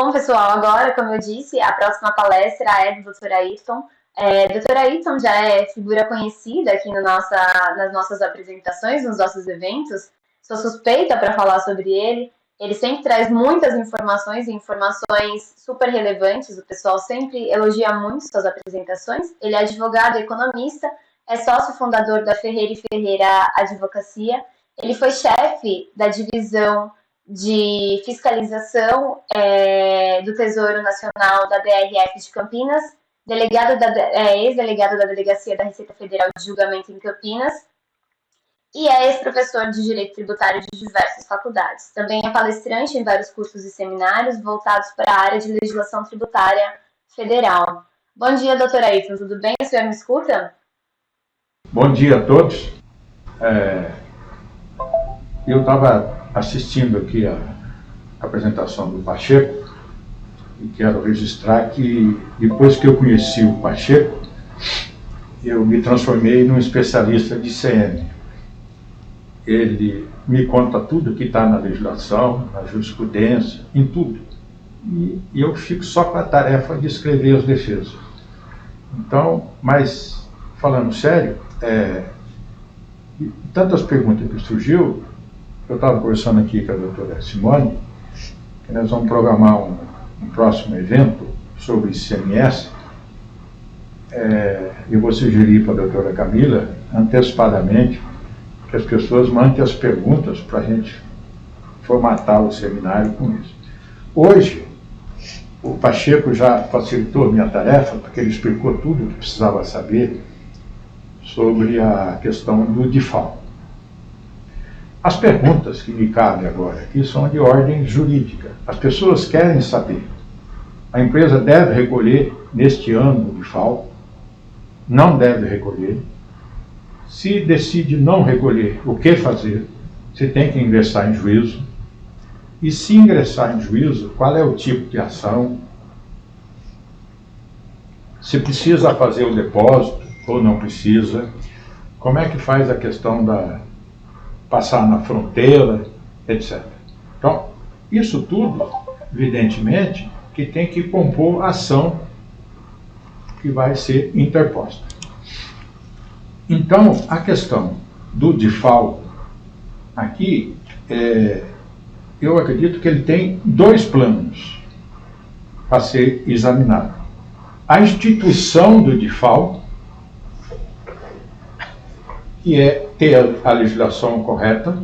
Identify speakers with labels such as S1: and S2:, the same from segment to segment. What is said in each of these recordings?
S1: Bom, pessoal, agora, como eu disse, a próxima palestra é do Dr. Ayrton. Dr. Ayrton já é figura conhecida aqui nas nossas apresentações, nos nossos eventos. Sou suspeita para falar sobre ele. Ele sempre traz muitas informações e informações super relevantes. O pessoal sempre elogia muito suas apresentações. Ele é advogado e economista, é sócio fundador da Ferreira e Ferreira Advocacia. Ele foi chefe da divisão de fiscalização do Tesouro Nacional da DRF de Campinas, ex-delegado da Delegacia da Receita Federal de Julgamento em Campinas e é ex-professor de Direito Tributário de diversas faculdades. Também é palestrante em vários cursos e seminários voltados para a área de legislação tributária federal. Bom dia, doutor Ayrton, tudo bem? O senhor me escuta?
S2: Bom dia a todos. Eu estava assistindo aqui a apresentação do Pacheco e quero registrar que depois que eu conheci o Pacheco, eu me transformei num especialista de CM. Ele me conta tudo que está na legislação, na jurisprudência, em tudo. E eu fico só com a tarefa de escrever as defesas. Então, mas falando sério, tantas perguntas que surgiu, eu estava conversando aqui com a doutora Simone, que nós vamos programar um próximo evento sobre ICMS. Eu vou sugerir para a doutora Camila, antecipadamente, que as pessoas mandem as perguntas para a gente formatar o seminário com isso. Hoje, o Pacheco já facilitou a minha tarefa, porque ele explicou tudo o que precisava saber sobre a questão do DIFAL. As perguntas que me cabem agora aqui são de ordem jurídica. As pessoas querem saber. A empresa deve recolher neste ano o DIFAL? Não deve recolher? Se decide não recolher, o que fazer? Se tem que ingressar em juízo? E se ingressar em juízo, qual é o tipo de ação? Se precisa fazer o depósito ou não precisa? Como é que faz a questão da passar na fronteira, etc. Então, isso tudo, evidentemente, que tem que compor a ação que vai ser interposta. Então, a questão do DIFAL aqui, eu acredito que ele tem dois planos para ser examinado. A instituição do DIFAL, que é ter a legislação correta,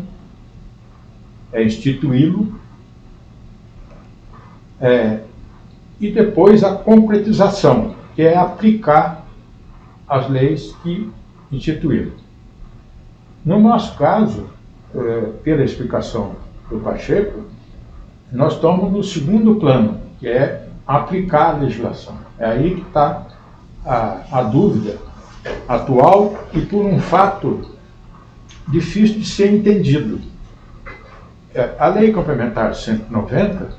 S2: é instituí-lo, e depois a concretização, que é aplicar as leis que instituíram. No nosso caso, pela explicação do Pacheco, nós estamos no segundo plano, que é aplicar a legislação. É aí que está a dúvida atual e por um fato difícil de ser entendido. A Lei Complementar 190,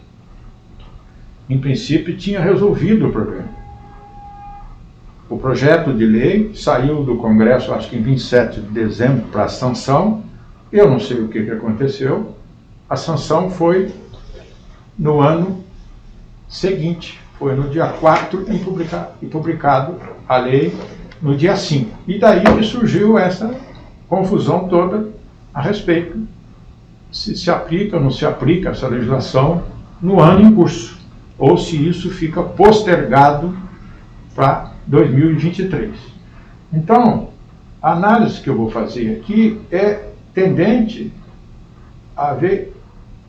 S2: em princípio, tinha resolvido o problema. O projeto de lei saiu do Congresso, acho que em 27 de dezembro, para a sanção. Eu não sei o que aconteceu. A sanção foi no ano seguinte, foi no dia 4 e publicado a lei no dia 5. E daí que surgiu essa confusão toda a respeito se aplica ou não se aplica essa legislação no ano em curso, ou se isso fica postergado para 2023. Então, a análise que eu vou fazer aqui é tendente a ver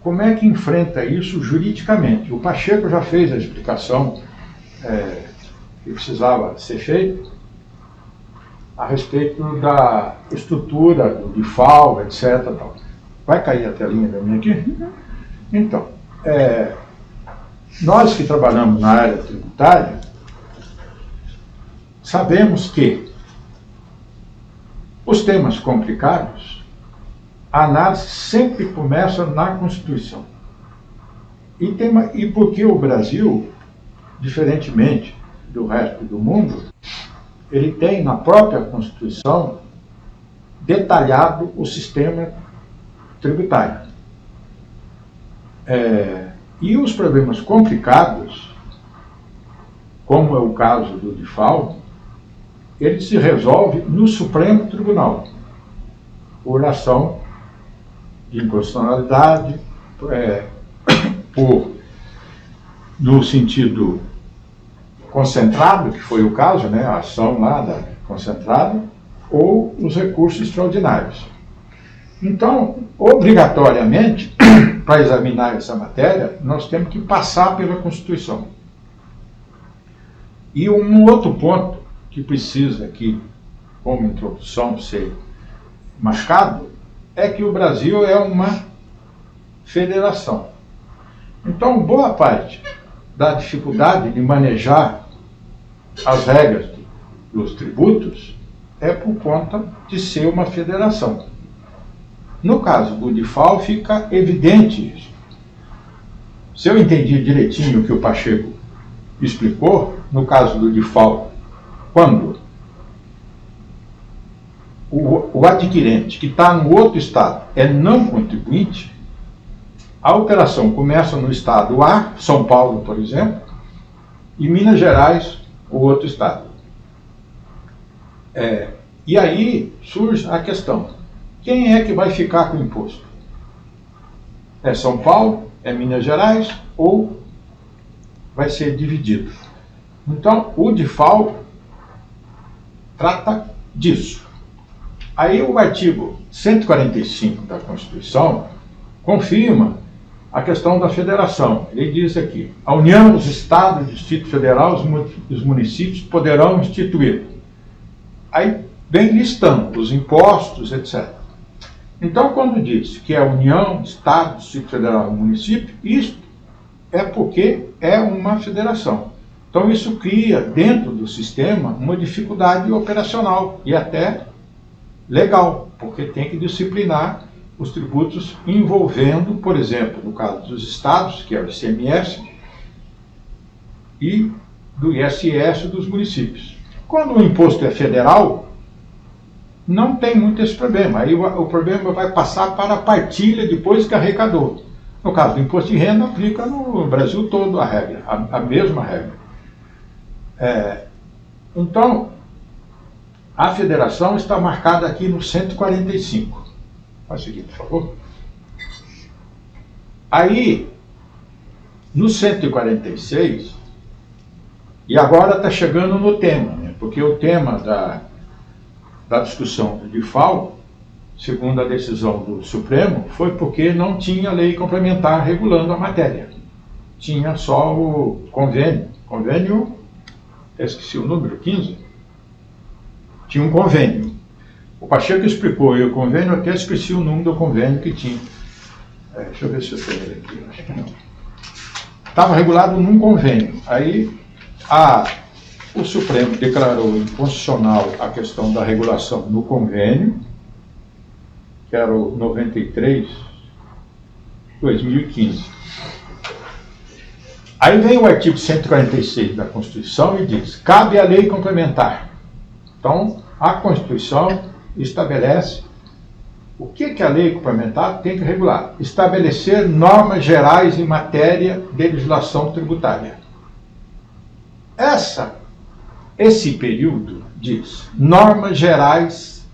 S2: como é que enfrenta isso juridicamente. O Pacheco já fez a explicação que precisava ser feita a respeito da estrutura do DIFAL, etc. Tal. Vai cair a telinha da minha aqui? Então, nós que trabalhamos na área tributária, sabemos que os temas complicados, a análise sempre começa na Constituição. E porque o Brasil, diferentemente do resto do mundo, ele tem na própria Constituição detalhado o sistema tributário. E os problemas complicados, como é o caso do DIFAL, ele se resolve no Supremo Tribunal, por ação de inconstitucionalidade, no sentido concentrado, que foi o caso, né, a ação lá da concentrada, ou os recursos extraordinários. Então, obrigatoriamente, para examinar essa matéria, nós temos que passar pela Constituição. E um outro ponto que precisa aqui, como introdução, ser marcado, é que o Brasil é uma federação. Então, boa parte da dificuldade de manejar as regras dos tributos é por conta de ser uma federação. No caso do DIFAL, fica evidente isso. Se eu entendi direitinho o que o Pacheco explicou, no caso do DIFAL, quando o adquirente que está no outro estado é não contribuinte, a operação começa no estado A, São Paulo, por exemplo, e Minas Gerais, o outro estado. E aí surge a questão: quem é que vai ficar com o imposto? É São Paulo? É Minas Gerais? Ou vai ser dividido? Então, o DIFAL trata disso. Aí o artigo 145 da Constituição confirma a questão da federação. Ele diz aqui: a União, os Estados, o Distrito Federal, os municípios poderão instituir. Aí vem listando os impostos, etc. Então, quando diz que é União, Estado, Distrito Federal e município, isso é porque é uma federação. Então, isso cria, dentro do sistema, uma dificuldade operacional e até legal, porque tem que disciplinar os tributos envolvendo, por exemplo, no caso dos estados, que é o ICMS, e do ISS dos municípios. Quando o imposto é federal, não tem muito esse problema. Aí o problema vai passar para a partilha depois que arrecadou. No caso do imposto de renda, aplica no Brasil todo a regra, a mesma regra. Então, a federação está marcada aqui no 145. Vai seguir, por favor. Aí, no 146, e agora está chegando no tema, né? Porque o tema da discussão do DIFAL, segundo a decisão do Supremo, foi porque não tinha lei complementar regulando a matéria. Tinha só o convênio, esqueci o número, 15, tinha um convênio. O Pacheco explicou, e o convênio, até esqueci o número do convênio que tinha. Deixa eu ver se eu tenho ele aqui, acho que não. Estava regulado num convênio. Aí o Supremo declarou inconstitucional a questão da regulação no convênio, que era o 93/2015. Aí vem o artigo 146 da Constituição e diz: cabe a lei complementar. Então, a Constituição estabelece o que a lei complementar tem que regular. Estabelecer normas gerais em matéria de legislação tributária. Esse período diz normas gerais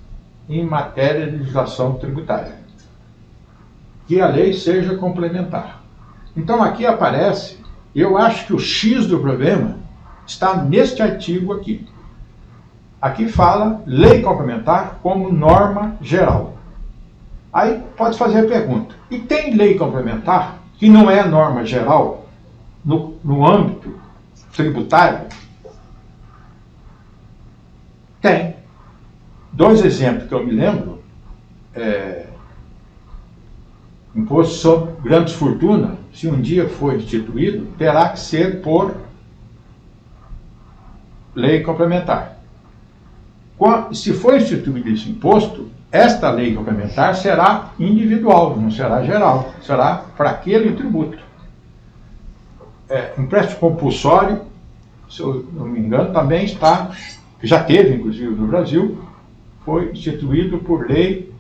S2: em matéria de legislação tributária. Que a lei seja complementar. Então aqui aparece, eu acho que o X do problema está neste artigo aqui. Aqui fala lei complementar como norma geral. Aí pode fazer a pergunta: e tem lei complementar que não é norma geral no âmbito tributário? Tem. Dois exemplos que eu me lembro: imposto sobre grandes fortunas, se um dia for instituído, terá que ser por lei complementar. Se for instituído esse imposto, esta lei complementar será individual, não será geral, será para aquele tributo. Empréstimo compulsório, se eu não me engano, também já teve, inclusive no Brasil, foi instituído por lei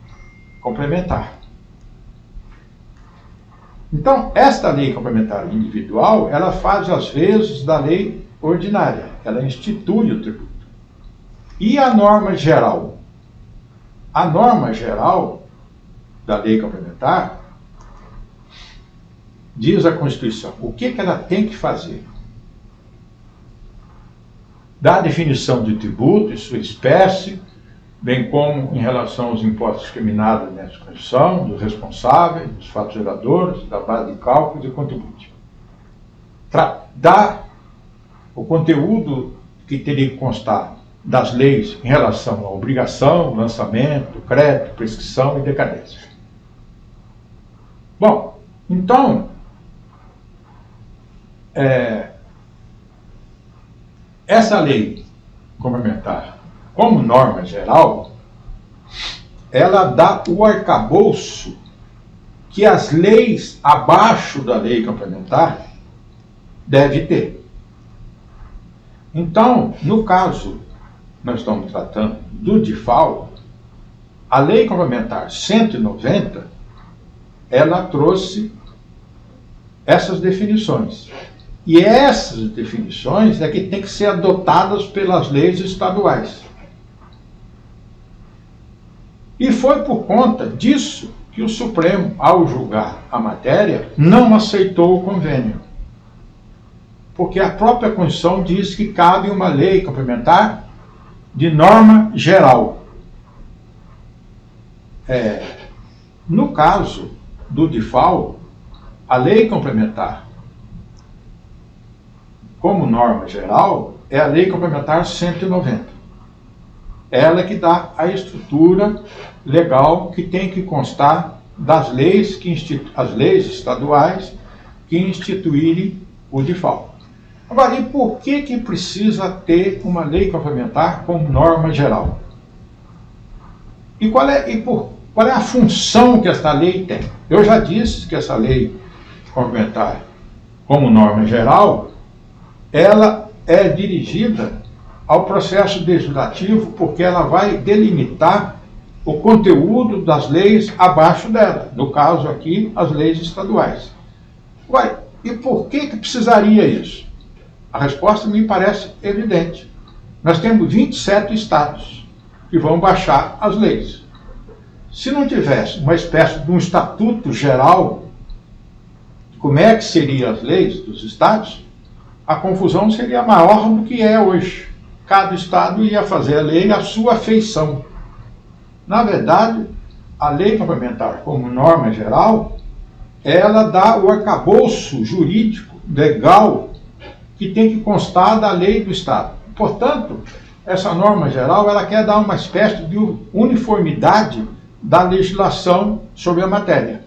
S2: complementar. Então, esta lei complementar individual, ela faz as vezes da lei ordinária, ela institui o tributo. E a norma geral? A norma geral da lei complementar diz a Constituição o que ela tem que fazer. Dá a definição de tributo e sua espécie, bem como em relação aos impostos discriminados nessa Constituição, dos responsáveis, dos fatos geradores, da base de cálculo e do contribuinte. Dá o conteúdo que teria que constar das leis em relação à obrigação, lançamento, crédito, prescrição e decadência. Bom, então, essa lei complementar, como norma geral, ela dá o arcabouço que as leis abaixo da lei complementar devem ter. Então, no caso, nós estamos tratando do DIFAL, a lei complementar 190, ela trouxe essas definições. E essas definições é que têm que ser adotadas pelas leis estaduais. E foi por conta disso que o Supremo, ao julgar a matéria, não aceitou o convênio. Porque a própria Constituição diz que cabe uma lei complementar de norma geral. No caso do DIFAL, a lei complementar como norma geral é a lei complementar 190. Ela que dá a estrutura legal que tem que constar das leis, as leis estaduais que instituírem o DIFAL. Agora, e por que precisa ter uma lei complementar como norma geral? E qual é a função que essa lei tem? Eu já disse que essa lei complementar como norma geral, ela é dirigida ao processo legislativo porque ela vai delimitar o conteúdo das leis abaixo dela, no caso aqui, as leis estaduais. Ué, e por que precisaria isso? A resposta me parece evidente. Nós temos 27 estados que vão baixar as leis. Se não tivesse uma espécie de um estatuto geral, como é que seriam as leis dos estados, a confusão seria maior do que é hoje. Cada estado ia fazer a lei à sua feição. Na verdade, a lei complementar como norma geral, ela dá o arcabouço jurídico, legal, que tem que constar da lei do estado. Portanto, essa norma geral, ela quer dar uma espécie de uniformidade da legislação sobre a matéria.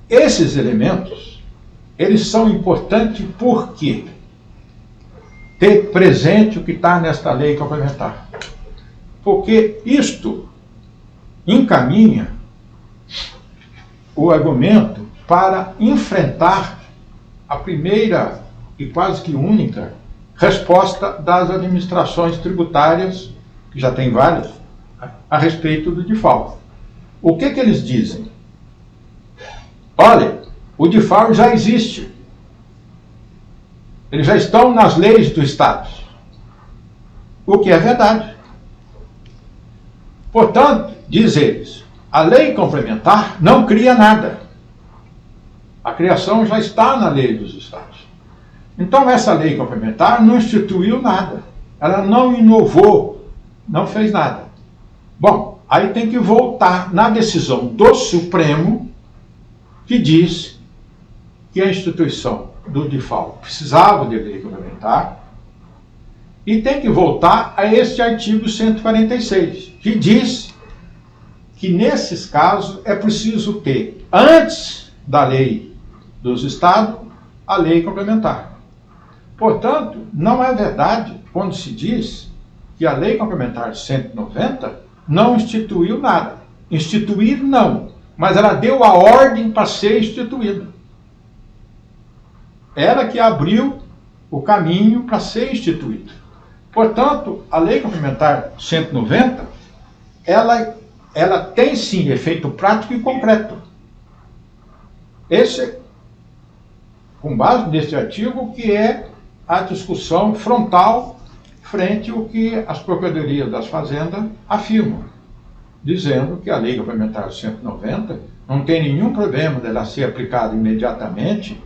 S2: Esses elementos, eles são importantes porque ter presente o que está nesta lei complementar. Porque isto encaminha o argumento para enfrentar a primeira e quase que única resposta das administrações tributárias, que já tem várias, a respeito do DIFAL. O que eles dizem? Olha, o DIFAL já existe. Eles já estão nas leis do Estado. O que é verdade. Portanto, diz eles, a lei complementar não cria nada. A criação já está na lei dos Estados. Então, essa lei complementar não instituiu nada. Ela não inovou, não fez nada. Bom, aí tem que voltar na decisão do Supremo, que diz que a instituição do DIFAL precisava de lei complementar, e tem que voltar a este artigo 146, que diz que nesses casos é preciso ter, antes da lei dos Estados, a lei complementar. Portanto, não é verdade quando se diz que a lei complementar 190 não instituiu nada. Instituir não, mas ela deu a ordem para ser instituída. Ela que abriu o caminho para ser instituída. Portanto, a lei complementar 190, ela ela tem sim efeito prático e concreto. Esse, com base nesse artigo, que é a discussão frontal frente ao que as Procuradorias das Fazendas afirmam, dizendo que a Lei Complementar 190 não tem nenhum problema dela ser aplicada imediatamente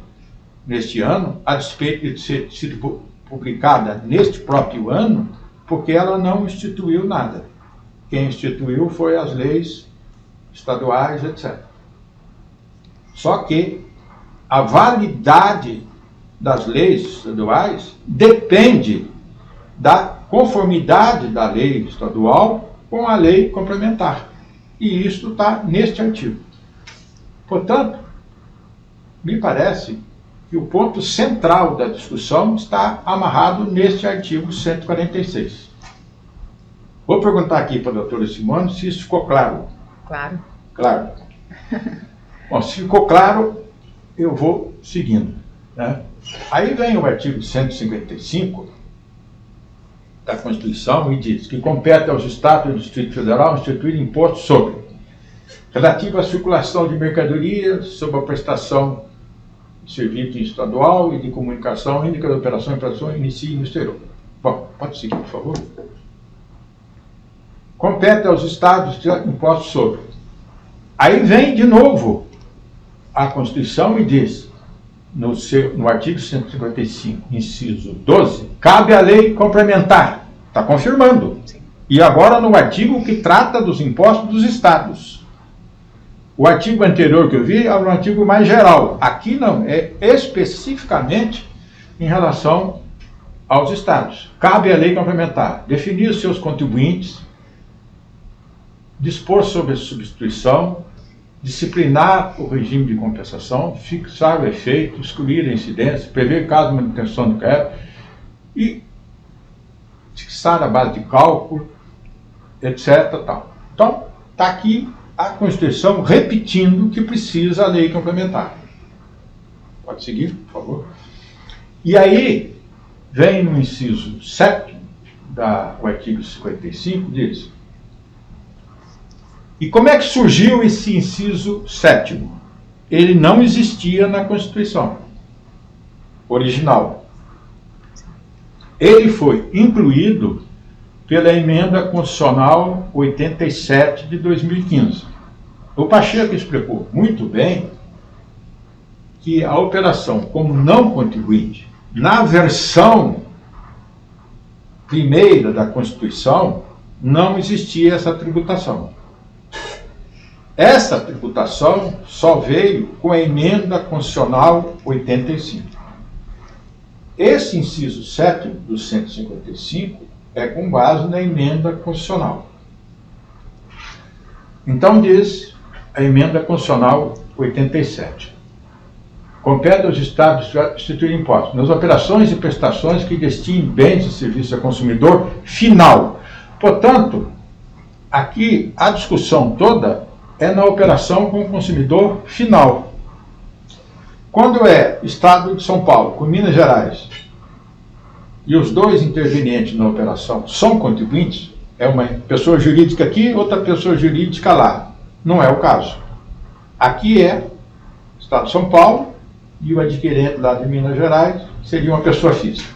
S2: neste ano, a despeito de ter sido publicada neste próprio ano, porque ela não instituiu nada. Quem instituiu foi as leis estaduais, etc. Só que a validade das leis estaduais depende da conformidade da lei estadual com a lei complementar. E isso está neste artigo. Portanto, me parece que o ponto central da discussão está amarrado neste artigo 146. Vou perguntar aqui para a doutora Simone se isso ficou claro.
S3: Claro.
S2: Claro. Bom, se ficou claro, eu vou seguindo, né? Aí vem o artigo 155 da Constituição e diz que compete aos Estados e ao Distrito Federal instituir imposto sobre relativo à circulação de mercadorias, sobre a prestação de serviço estadual e de comunicação, ainda que a operação e produção inicie no exterior. Bom, pode seguir, por favor. Compete aos Estados imposto sobre. Aí vem de novo a Constituição e diz, no artigo 155, inciso 12, cabe a lei complementar. Está confirmando. E agora no artigo que trata dos impostos dos Estados. O artigo anterior que eu vi é um artigo mais geral. Aqui não, é especificamente em relação aos Estados. Cabe a lei complementar definir os seus contribuintes, dispor sobre a substituição, disciplinar o regime de compensação, fixar o efeito, excluir a incidência, prever caso de manutenção do crédito e fixar a base de cálculo, etc. Tal. Então, está aqui a Constituição repetindo que precisa a lei complementar. Pode seguir, por favor. E aí, vem no inciso 7 do artigo 55, diz: e como é que surgiu esse inciso 7º? Ele não existia na Constituição original. Ele foi incluído pela Emenda Constitucional 87 de 2015. O Pacheco explicou muito bem que a operação como não contribuinte, na versão primeira da Constituição, não existia essa tributação. Essa tributação só veio com a Emenda Constitucional 85. Esse inciso 7 do 155 é com base na Emenda Constitucional. Então diz a Emenda Constitucional 87. Compete aos Estados instituir impostos nas operações e prestações que destinem bens e serviços ao consumidor final. Portanto, aqui a discussão toda é na operação com o consumidor final. Quando é Estado de São Paulo com Minas Gerais e os dois intervenientes na operação são contribuintes, é uma pessoa jurídica aqui, outra pessoa jurídica lá. Não é o caso. Aqui é Estado de São Paulo e o adquirente lá de Minas Gerais seria uma pessoa física.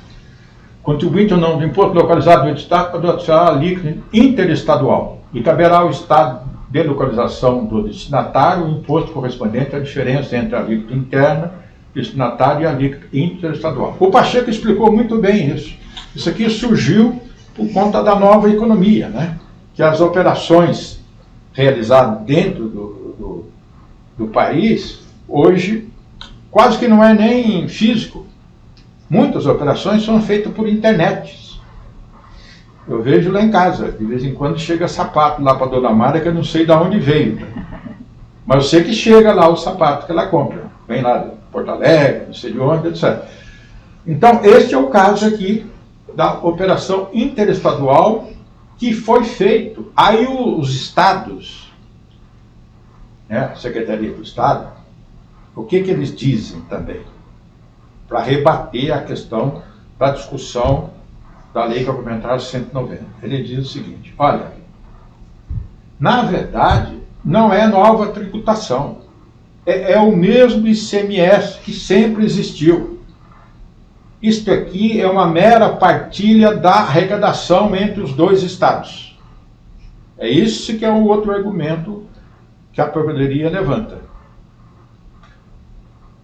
S2: Contribuinte ou não do imposto localizado no Estado para adotar a líquido interestadual e caberá ao Estado de localização do destinatário o imposto correspondente à diferença entre a alíquota interna, destinatário e a alíquota interestadual. O Pacheco explicou muito bem isso. Isso aqui surgiu por conta da nova economia, né? Que as operações realizadas dentro do país, hoje, quase que não é nem físico. Muitas operações são feitas por internet. Eu vejo lá em casa, de vez em quando chega sapato lá para a dona Mara, que eu não sei de onde veio. Mas eu sei que chega lá o sapato que ela compra. Vem lá de Porto Alegre, não sei de onde, etc. Então, este é o caso aqui da operação interestadual que foi feito. Aí os estados, né, a Secretaria do Estado, o que eles dizem também? Para rebater a questão da discussão da Lei Complementar 190. Ele diz o seguinte: olha, Na verdade, não é nova tributação. É o mesmo ICMS que sempre existiu. Isto aqui é uma mera partilha da arrecadação entre os dois estados. É isso que é o outro argumento que a Procuradoria levanta.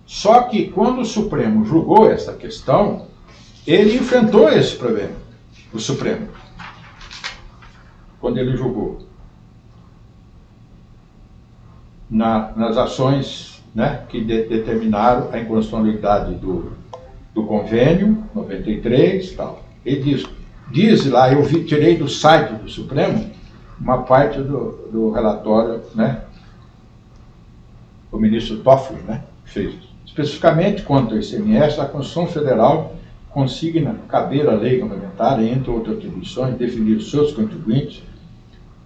S2: Só que quando o Supremo julgou essa questão, ele enfrentou esse problema, o Supremo, quando ele julgou nas ações, né, que determinaram a inconstitucionalidade do convênio 93 e tal. Ele diz lá, eu tirei do site do Supremo uma parte do relatório, né, o ministro Toffoli, né, fez isso. Especificamente quanto ao ICMS, a Constituição Federal consigna caber à lei complementar, entre outras atribuições, definir os seus contribuintes,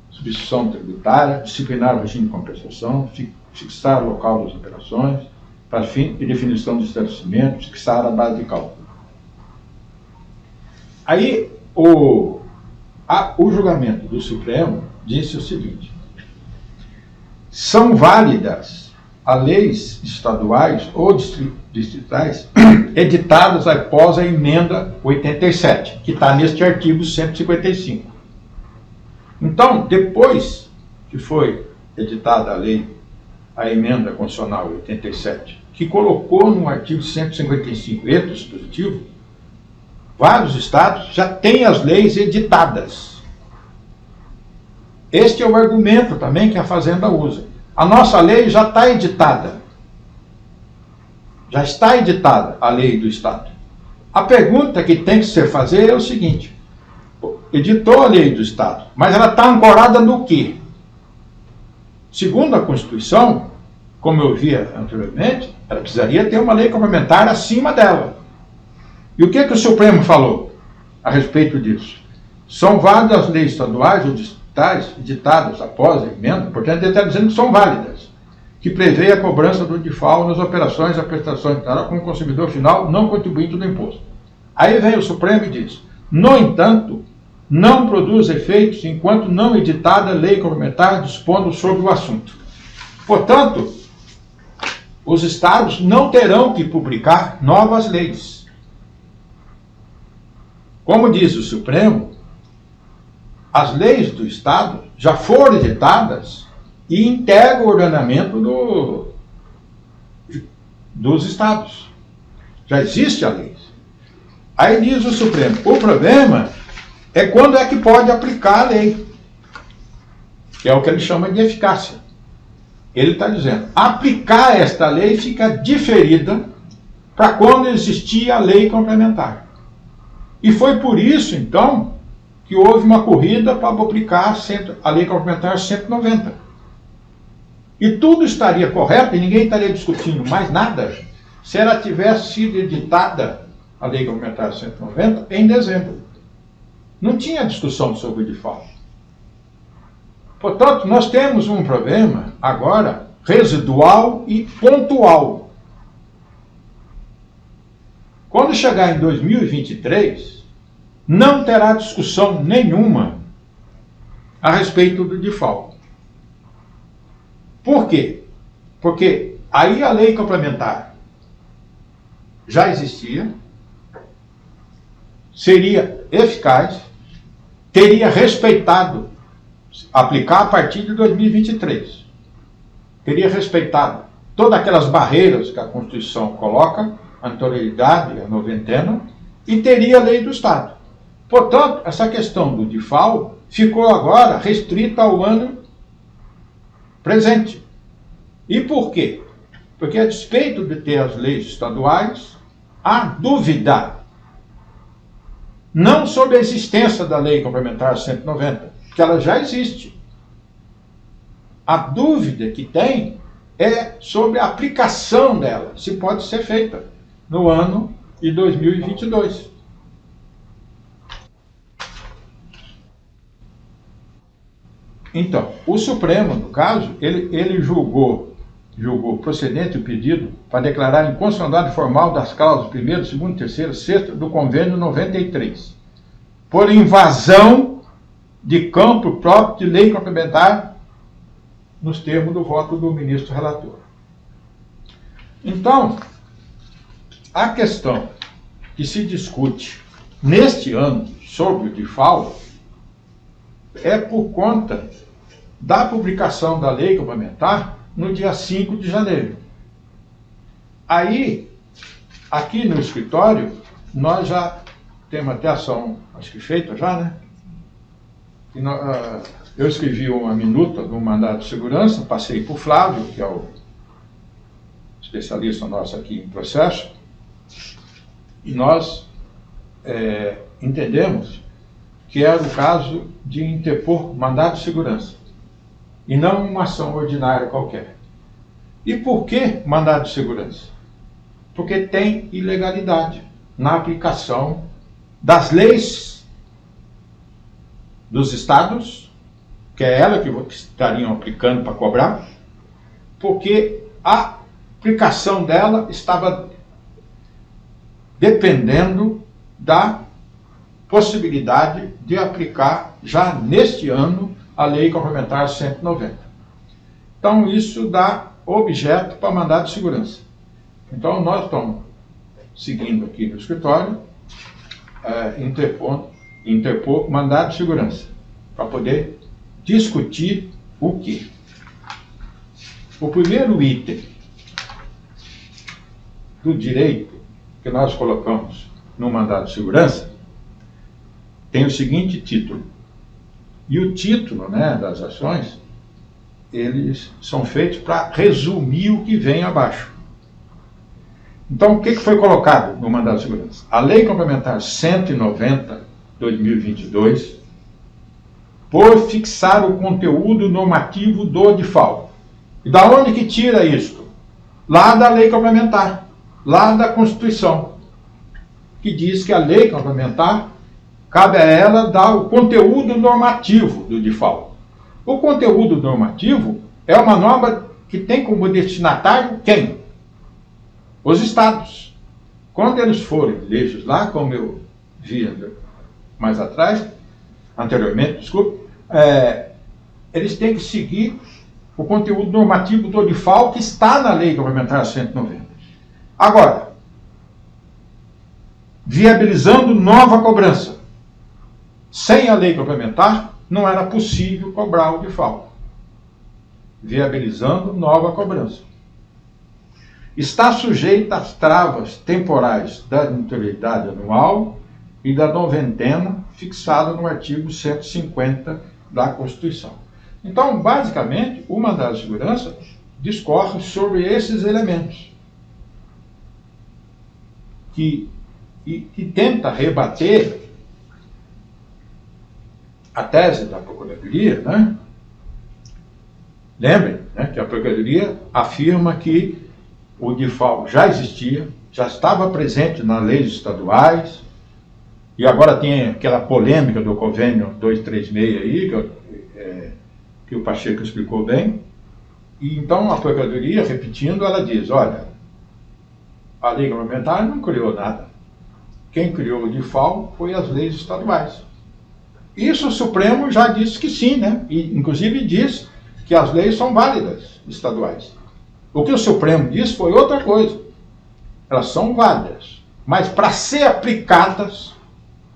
S2: substituição tributária, disciplinar o regime de compensação, fixar o local das operações, para fim de definição de estabelecimento, fixar a base de cálculo. Aí, o julgamento do Supremo disse o seguinte: são válidas as leis estaduais ou distritais editadas após a emenda 87, que está neste artigo 155. Então, depois que foi editada a emenda constitucional 87, que colocou no artigo 155 e dispositivo, vários estados já têm as leis editadas. Este é o argumento também que a Fazenda usa. A nossa lei já está editada. Já está editada a lei do Estado. A pergunta que tem que ser fazer é o seguinte: editou a lei do Estado, mas ela está ancorada no quê? Segundo a Constituição, como eu via anteriormente, ela precisaria ter uma lei complementar acima dela. E o que o Supremo falou a respeito disso? São válidas as leis estaduais ou distritais editadas após a emenda, portanto, ele está dizendo que são válidas, que prevê a cobrança do DIFAL nas operações da prestação interna com o consumidor final não contribuinte do imposto. Aí vem o Supremo e diz: no entanto, não produz efeitos enquanto não editada lei complementar dispondo sobre o assunto. Portanto, os estados não terão que publicar novas leis. Como diz o Supremo, as leis do Estado já foram editadas e integram o ordenamento dos estados. Já existe a lei. Aí diz o Supremo: o problema é quando é que pode aplicar a lei, que é o que ele chama de eficácia. Ele está dizendo, aplicar esta lei fica diferida para quando existia a lei complementar. E foi por isso, então, que houve uma corrida para aplicar a lei complementar 190. E tudo estaria correto e ninguém estaria discutindo mais nada se ela tivesse sido editada, a lei complementar 190, em dezembro. Não tinha discussão sobre o DIFAL. Portanto, nós temos um problema agora residual e pontual. Quando chegar em 2023, não terá discussão nenhuma a respeito do DIFAL. Por quê? Porque aí a lei complementar já existia, seria eficaz, teria respeitado, aplicar a partir de 2023, teria respeitado todas aquelas barreiras que a Constituição coloca, a anterioridade, a noventena, e teria a lei do Estado. Portanto, essa questão do DIFAL ficou agora restrita ao ano presente. E por quê? Porque, a despeito de ter as leis estaduais, há dúvida não sobre a existência da lei complementar 190, que ela já existe. A dúvida que tem é sobre a aplicação dela, se pode ser feita no ano de 2022. Então, o Supremo, no caso, ele julgou procedente o pedido para declarar a inconstitucionalidade formal das cláusulas 1º, 2º, 3º, 6º do Convênio 93, por invasão de campo próprio de lei complementar nos termos do voto do ministro relator. Então, a questão que se discute neste ano sobre o DIFAL é por conta da publicação da lei complementar no dia 5 de janeiro. Aí, aqui no escritório, nós já temos até ação, acho que feita já, né? Eu escrevi uma minuta do mandado de segurança, passei para o Flávio, que é o especialista nosso aqui em processo, e nós entendemos que era o caso de interpor mandado de segurança, e não uma ação ordinária qualquer. E por que mandado de segurança? Porque tem ilegalidade na aplicação das leis dos estados, que é ela que estariam aplicando para cobrar, porque a aplicação dela estava dependendo da possibilidade de aplicar já neste ano a Lei Complementar 190. Então isso dá objeto para mandado de segurança. Então nós estamos seguindo aqui no escritório, interpor mandado de segurança, para poder discutir o quê? O primeiro item do direito que nós colocamos no mandado de segurança tem o seguinte título. E o título, né, das ações, eles são feitos para resumir o que vem abaixo. Então, o que foi colocado no mandado de segurança? A Lei Complementar 190/2022, por fixar o conteúdo normativo do DIFAL. E da onde que tira isto? Lá da Lei Complementar, lá da Constituição, que diz que a Lei Complementar cabe a ela dar o conteúdo normativo do DIFAL. O conteúdo normativo é uma norma que tem como destinatário quem? Os estados. Quando eles forem legislar, como eu vi mais atrás, anteriormente, desculpe, eles têm que seguir o conteúdo normativo do DIFAL que está na Lei Complementar 190. Agora, viabilizando nova cobrança. Sem a lei complementar, não era possível cobrar o DIFAL. Viabilizando nova cobrança. Está sujeita às travas temporais da notoriedade anual e da noventena, fixada no artigo 150 da Constituição. Então, basicamente, o mandado de segurança discorre sobre esses elementos que tenta rebater a tese da Procuradoria, né? Lembrem, né, que a Procuradoria afirma que o DIFAL já existia, já estava presente nas leis estaduais, e agora tem aquela polêmica do convênio 236 aí, que o Pacheco explicou bem. E então a Procuradoria, repetindo, ela diz, olha, a lei complementar não criou nada. Quem criou o DIFAL foi as leis estaduais. Isso o Supremo já disse que sim, né? E, inclusive, diz que as leis são válidas estaduais. O que o Supremo disse foi outra coisa. Elas são válidas, mas para ser aplicadas,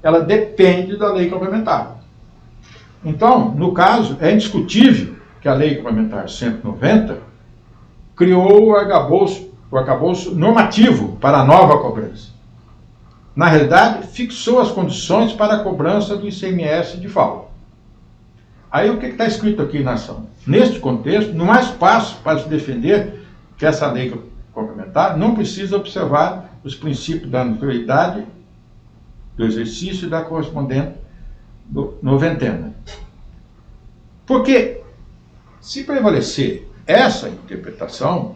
S2: ela depende da lei complementar. Então, no caso, é indiscutível que a Lei Complementar 190 criou o arcabouço normativo para a nova cobrança. Na realidade, fixou as condições para a cobrança do ICMS DIFAL. Aí o que está escrito aqui na ação? Neste contexto, não há espaço para se defender que essa lei complementar não precisa observar os princípios da notoriedade, do exercício e da correspondente noventena. Porque, se prevalecer essa interpretação,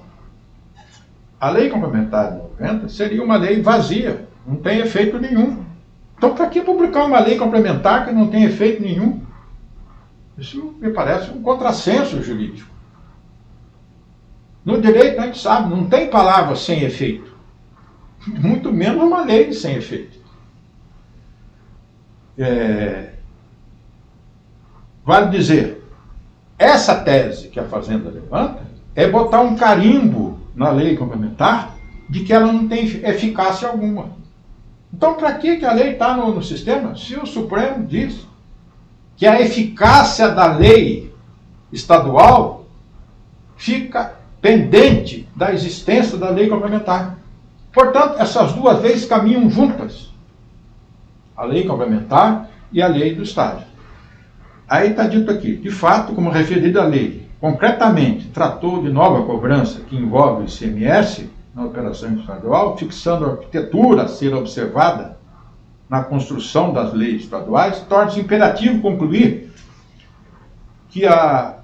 S2: a lei complementar de 90 seria uma lei vazia, não tem efeito nenhum. Então, para que publicar uma lei complementar que não tem efeito nenhum? Isso me parece um contrassenso jurídico. No direito, a gente sabe, não tem palavra sem efeito. Muito menos uma lei sem efeito. Vale dizer essa tese que a Fazenda levanta é botar um carimbo na lei complementar de que ela não tem eficácia alguma. Então, para que a lei está no sistema? Se o Supremo diz que a eficácia da lei estadual fica pendente da existência da lei complementar. Portanto, essas duas leis caminham juntas. A lei complementar e a lei do Estado. Aí está dito aqui, de fato, como referida à lei, concretamente tratou de nova cobrança que envolve o ICMS na operação estadual, fixando a arquitetura a ser observada na construção das leis estaduais, torna-se imperativo concluir que a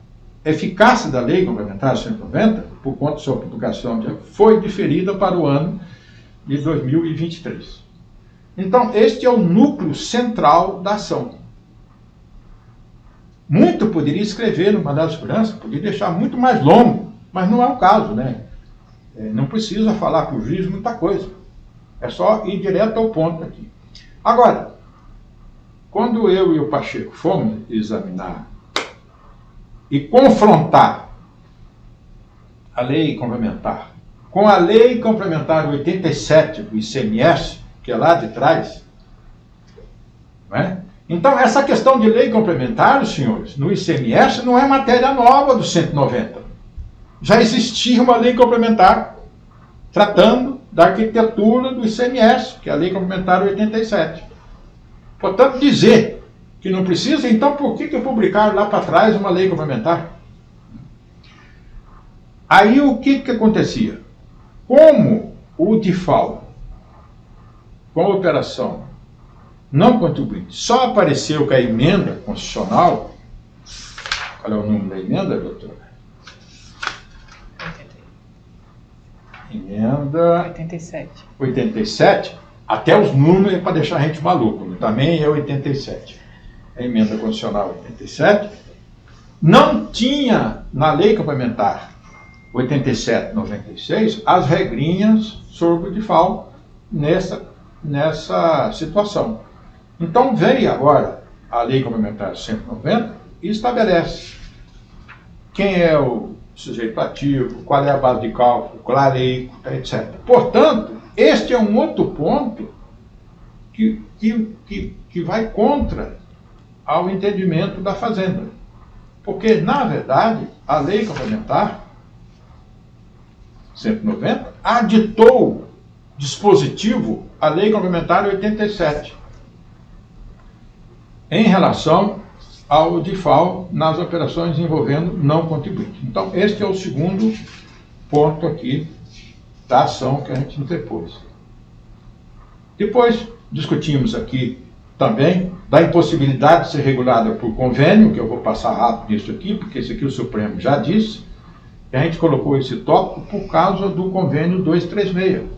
S2: eficácia da lei complementar 190, por conta de sua publicação, foi diferida para o ano de 2023. Então, este é o núcleo central da ação. Muito poderia escrever no mandado de segurança, poderia deixar muito mais longo, mas não é o caso, né? Não precisa falar para o juiz muita coisa. É só ir direto ao ponto aqui. Agora, quando eu e o Pacheco fomos examinar e confrontar a lei complementar com a lei complementar 87 do ICMS, que é lá de trás, não é? Então, essa questão de lei complementar, senhores, no ICMS não é matéria nova do 190. Já existia uma lei complementar tratando da arquitetura do ICMS, que é a lei complementar 87. Portanto, dizer que não precisa, então por que publicaram lá para trás uma lei complementar? Aí o que acontecia? Como o DIFAL, com a operação não contribuinte, só apareceu com a emenda constitucional, qual é o número da emenda, doutora? Emenda 87. Até os números é para deixar a gente maluco, né? Também é 87. A emenda constitucional 87 não tinha na lei complementar 87/96 as regrinhas sobre o DIFAL nessa situação. Então veio agora a lei complementar 190 e estabelece quem é o sujeito ativo, qual é a base de cálculo, qual é a lei, etc. Portanto, este é um outro ponto que vai contra ao entendimento da Fazenda. Porque, na verdade, a lei complementar 190 aditou dispositivo à lei complementar 87 em relação ao DIFAL nas operações envolvendo não contribuinte. Então, este é o segundo ponto aqui da ação que a gente interpôs. Depois, discutimos aqui também da impossibilidade de ser regulada por convênio, que eu vou passar rápido nisso aqui, porque esse aqui o Supremo já disse, e a gente colocou esse tópico por causa do convênio 236.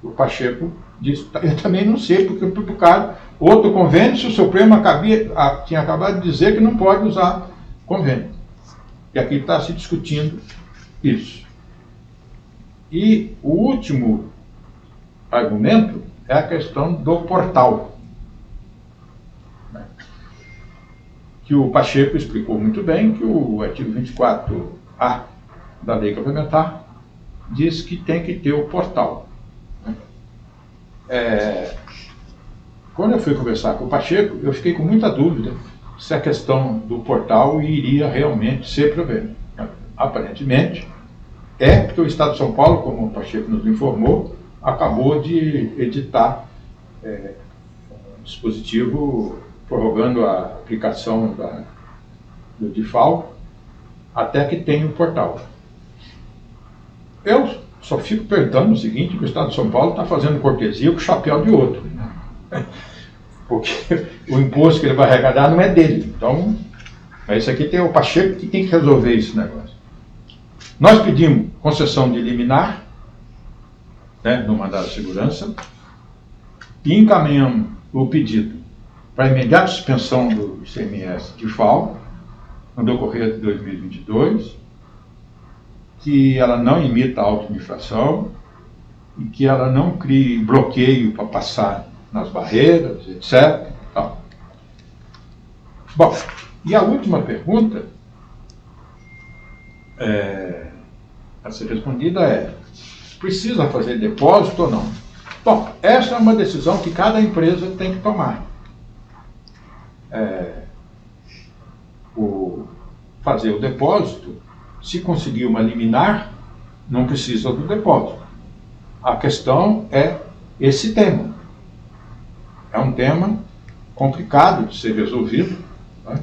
S2: O Pacheco disse, eu também não sei, porque publicaram outro convênio, se o Supremo tinha acabado de dizer que não pode usar convênio. E aqui está se discutindo isso. E o último argumento é a questão do portal, que o Pacheco explicou muito bem, que o artigo 24A da lei complementar diz que tem que ter o portal. Quando eu fui conversar com o Pacheco, eu fiquei com muita dúvida se a questão do portal iria realmente ser problema. Aparentemente, porque o Estado de São Paulo, como o Pacheco nos informou, acabou de editar um dispositivo prorrogando a aplicação do DIFAL até que tenha um portal. Eu só fico perguntando o seguinte, que o Estado de São Paulo está fazendo cortesia com o chapéu de outro, né? Porque o imposto que ele vai arrecadar não é dele. Então, isso aqui tem o Pacheco que tem que resolver esse negócio. Nós pedimos concessão de liminar, né, no mandado de segurança, e encaminhamos o pedido para imediata suspensão do ICMS DIFAL, no decorrer de 2022, que ela não imita auto de infração e que ela não crie bloqueio para passar nas barreiras, etc. Bom, e a última pergunta a ser respondida é: precisa fazer depósito ou não? Bom, essa é uma decisão que cada empresa tem que tomar. Fazer o depósito, se conseguir uma liminar, não precisa do depósito. A questão é esse tema. É um tema complicado de ser resolvido, né?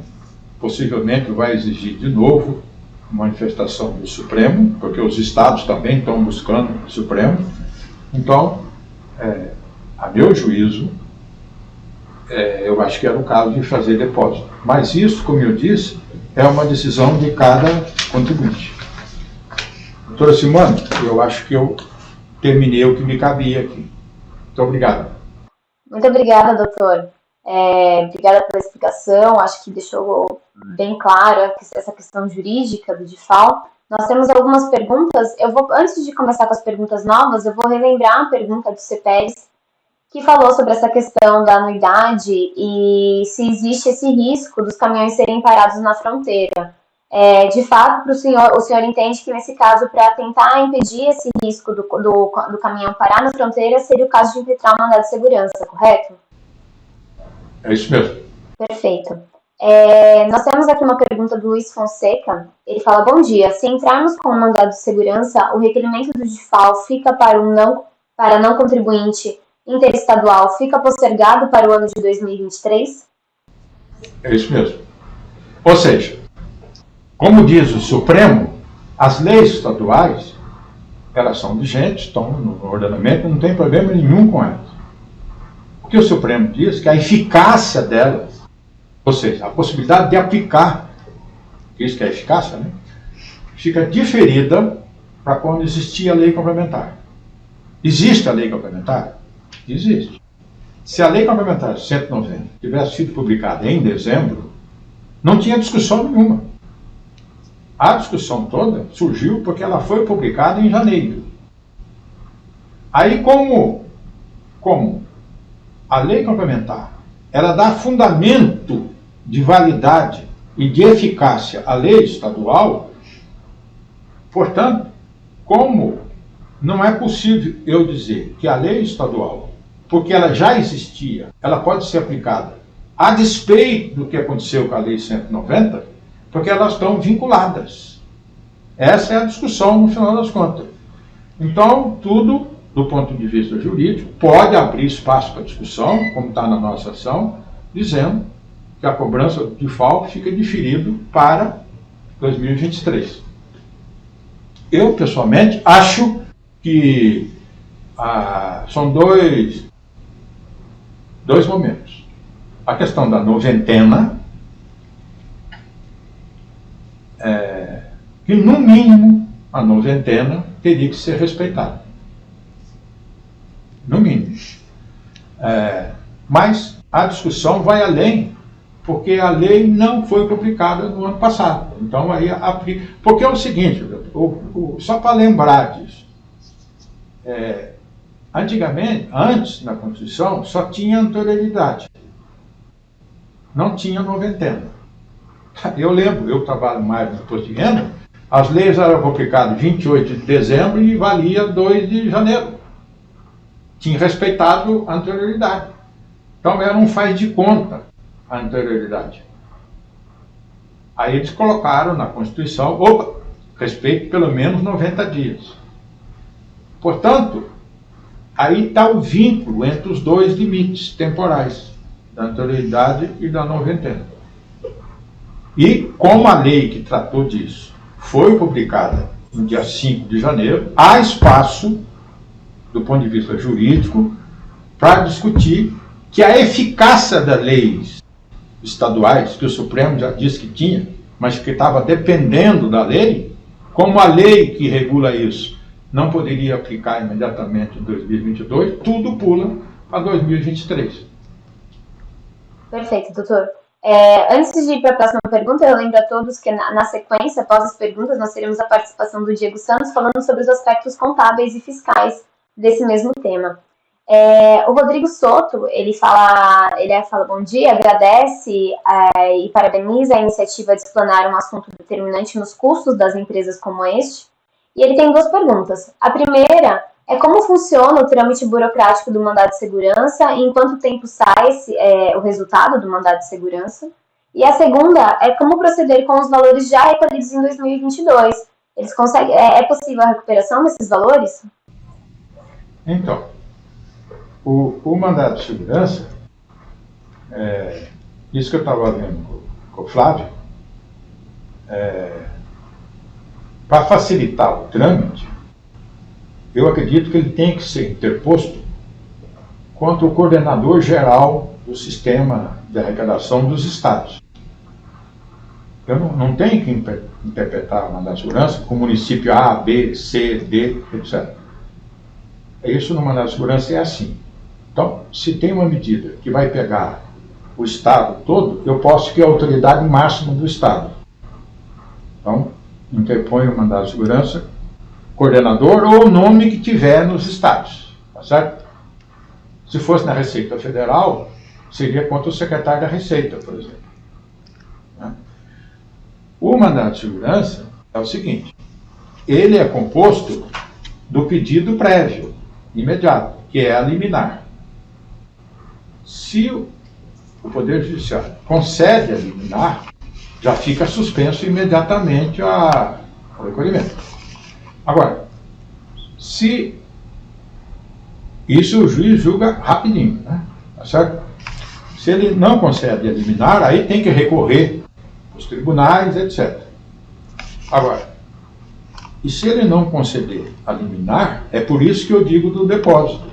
S2: Possivelmente vai exigir de novo manifestação do Supremo, porque os estados também estão buscando o Supremo. Então, a meu juízo, eu acho que era o caso de fazer depósito. Mas isso, como eu disse, é uma decisão de cada contribuinte. Doutora Simone, eu acho que eu terminei o que me cabia aqui. Muito obrigado.
S1: Muito obrigada, doutor. Obrigada pela explicação. Acho que deixou bem clara essa questão jurídica do DIFAL. Nós temos algumas perguntas. Antes de começar com as perguntas novas, eu vou relembrar a pergunta do CPERS, que falou sobre essa questão da anuidade e se existe esse risco dos caminhões serem parados na fronteira. De fato, o senhor entende que, nesse caso, para tentar impedir esse risco do caminhão parar na fronteira, seria o caso de impetrar um mandado de segurança, correto?
S2: É isso mesmo.
S1: Perfeito. Nós temos aqui uma pergunta do Luiz Fonseca. Ele fala: bom dia, se entrarmos com um mandado de segurança, o requerimento do DIFAL fica para não contribuinte interestadual, fica postergado para o ano de 2023?
S2: É isso mesmo. Ou seja, como diz o Supremo, as leis estaduais, elas são vigentes, estão no ordenamento, não tem problema nenhum com elas. O que o Supremo diz que a eficácia delas, ou seja, a possibilidade de aplicar, isso que é a eficácia, né, fica diferida para quando existia a lei complementar. Existe a lei complementar? Existe. Se a lei complementar 190 tivesse sido publicada em dezembro, não tinha discussão nenhuma. A discussão toda surgiu porque ela foi publicada em janeiro. Aí, como a lei complementar, ela dá fundamento de validade e de eficácia à lei estadual, portanto, como não é possível eu dizer que a lei estadual, porque ela já existia, ela pode ser aplicada a despeito do que aconteceu com a lei 190, porque elas estão vinculadas. Essa é a discussão no final das contas. Então, tudo, do ponto de vista jurídico, pode abrir espaço para discussão, como está na nossa ação, dizendo que a cobrança do DIFAL fica diferido para 2023. Eu, pessoalmente, acho que são dois momentos. A questão da noventena, que no mínimo a noventena teria que ser respeitada. No mínimo. Mas a discussão vai além, porque a lei não foi publicada no ano passado. Então aí porque é o seguinte, só para lembrar disso, antigamente, antes na Constituição, só tinha anterioridade. Não tinha noventena. Eu lembro, eu trabalho mais no imposto de renda, as leis eram publicadas 28 de dezembro e valia 2 de janeiro. Tinha respeitado a anterioridade. Então era um faz de conta a anterioridade. Aí eles colocaram na Constituição, respeito pelo menos 90 dias. Portanto, aí está o vínculo entre os dois limites temporais, da anterioridade e da noventena. E como a lei que tratou disso foi publicada no dia 5 de janeiro, há espaço, do ponto de vista jurídico, para discutir que a eficácia das leis estaduais, que o Supremo já disse que tinha, mas que estava dependendo da lei, como a lei que regula isso não poderia aplicar imediatamente em 2022, tudo pula para 2023.
S1: Perfeito, doutor. Antes de ir para a próxima pergunta, eu lembro a todos que na sequência, após as perguntas, nós teremos a participação do Diego Santos falando sobre os aspectos contábeis e fiscais desse mesmo tema. O Rodrigo Soto, ele fala bom dia, agradece e parabeniza a iniciativa de explanar um assunto determinante nos custos das empresas como este. E ele tem duas perguntas. A primeira é como funciona o trâmite burocrático do mandado de segurança e em quanto tempo sai o resultado do mandado de segurança. E a segunda é como proceder com os valores já recolhidos em 2022. Eles conseguem, é possível a recuperação desses valores?
S2: Então, o mandado de segurança, isso que eu estava vendo com o Flávio, para facilitar o trâmite, eu acredito que ele tem que ser interposto contra o coordenador geral do sistema de arrecadação dos estados. Eu não tenho que interpretar o mandado de segurança com município A, B, C, D, etc. Isso no mandado de segurança é assim. Então, se tem uma medida que vai pegar o estado todo, eu posso que a autoridade máxima do estado. Então, interpõe o mandado de segurança, coordenador ou o nome que tiver nos estados, tá certo? Se fosse na Receita Federal, seria contra o secretário da Receita, por exemplo. Né? O mandado de segurança é o seguinte, ele é composto do pedido prévio, imediato, que é a liminar. Se o Poder Judiciário concede a liminar, já fica suspenso imediatamente o recolhimento. Agora, se isso o juiz julga rapidinho, né? Tá certo? Se ele não concede a liminar, aí tem que recorrer aos tribunais, etc. Agora, e se ele não conceder a liminar, é por isso que eu digo do depósito.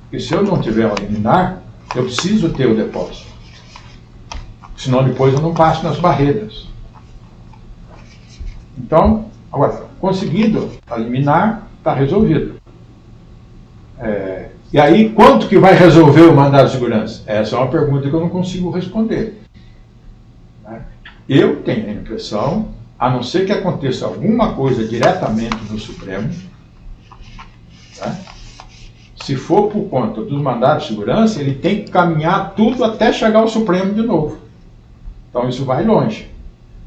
S2: Porque se eu não tiver uma liminar, eu preciso ter o depósito. Senão depois eu não passo nas barreiras. Então, agora, conseguido a liminar, está resolvido. E aí, quanto que vai resolver o mandado de segurança? Essa é uma pergunta que eu não consigo responder. Eu tenho a impressão, a não ser que aconteça alguma coisa diretamente no Supremo, né? Se for por conta dos mandados de segurança, ele tem que caminhar tudo até chegar ao Supremo de novo. Então isso vai longe.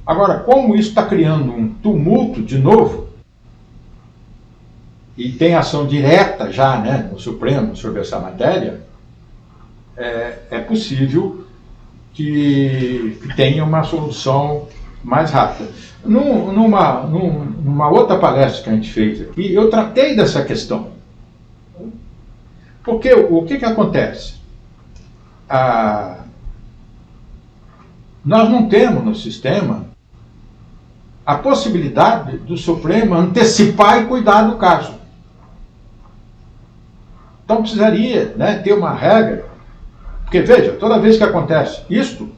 S2: Agora, como isso está criando um tumulto de novo, e tem ação direta já, né, no Supremo sobre essa matéria, é possível que tenha uma solução mais rápida. Numa outra palestra que a gente fez aqui, eu tratei dessa questão. Porque o que acontece? Nós não temos no sistema a possibilidade do Supremo antecipar e cuidar do caso. Então precisaria, né, ter uma regra, porque veja, toda vez que acontece isto,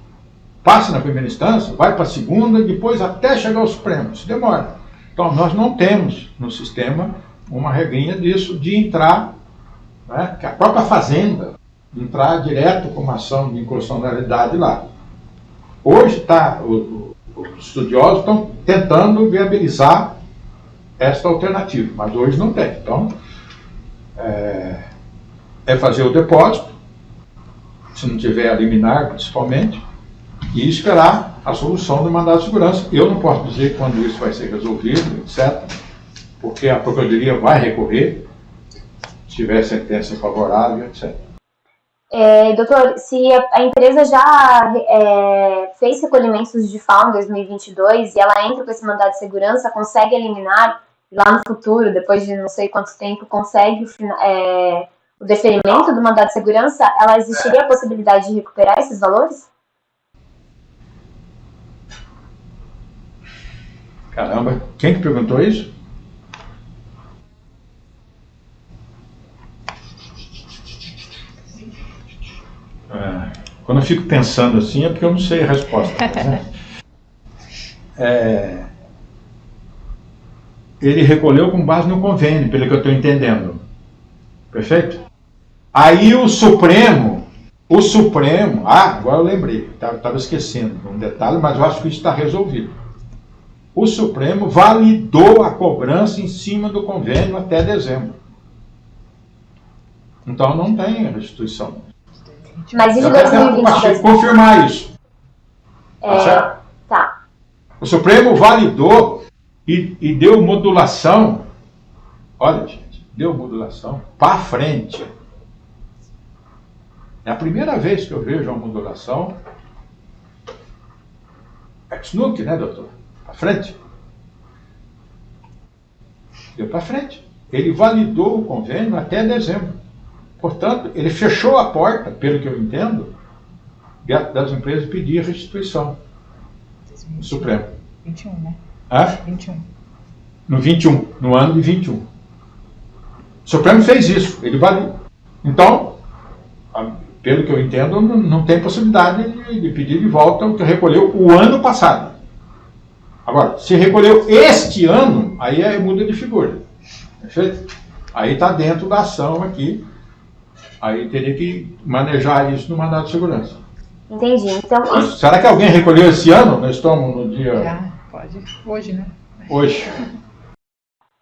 S2: passa na primeira instância, vai para a segunda, depois até chegar ao Supremo, isso demora. Então nós não temos no sistema uma regrinha disso, de entrar, né, que a própria Fazenda entrar direto com uma ação de inconstitucionalidade lá. Hoje os estudiosos estão tentando viabilizar esta alternativa, mas hoje não tem. Então, fazer o depósito, se não tiver a liminar, principalmente, e esperar a solução do mandado de segurança. Eu não posso dizer quando isso vai ser resolvido, etc., porque a Procuradoria vai recorrer, se tiver sentença favorável, etc.
S1: Doutor, se a empresa já fez recolhimentos de FAO em 2022 e ela entra com esse mandado de segurança, consegue eliminar, lá no futuro, depois de não sei quanto tempo, consegue o deferimento do mandado de segurança, ela existiria a possibilidade de recuperar esses valores?
S2: Caramba, quem que perguntou isso? Quando eu fico pensando assim, é porque eu não sei a resposta. Né? Ele recolheu com base no convênio, pelo que eu estou entendendo. Perfeito? Aí o Supremo, agora eu lembrei, estava esquecendo um detalhe, mas eu acho que isso está resolvido. O Supremo validou a cobrança em cima do convênio até dezembro. Então não tem restituição.
S1: Mas e de
S2: Eu até quero o
S1: 2022?
S2: Pacheco confirmar isso. Tá certo?
S1: Tá.
S2: O Supremo validou e deu modulação. Olha, gente, deu modulação para frente. É a primeira vez que eu vejo uma modulação ex-nunc, né, doutor? Para frente. Deu para frente. Ele validou o convênio até dezembro. Portanto, ele fechou a porta, pelo que eu entendo, das empresas pedir restituição no Supremo.
S3: 21, né?
S2: Hã?
S3: 21.
S2: No 21, no ano de 21. O Supremo fez isso, ele validou. Então, pelo que eu entendo, não tem possibilidade de pedir de volta o que recolheu o ano passado. Agora, se recolheu este ano, aí muda de figura. Perfeito? Aí está dentro da ação aqui. Aí teria que manejar isso no mandado de segurança.
S1: Entendi. Então,
S2: Mas, será que alguém recolheu esse ano? Nós estamos no dia...
S3: Já, pode. Hoje, né?
S2: Hoje.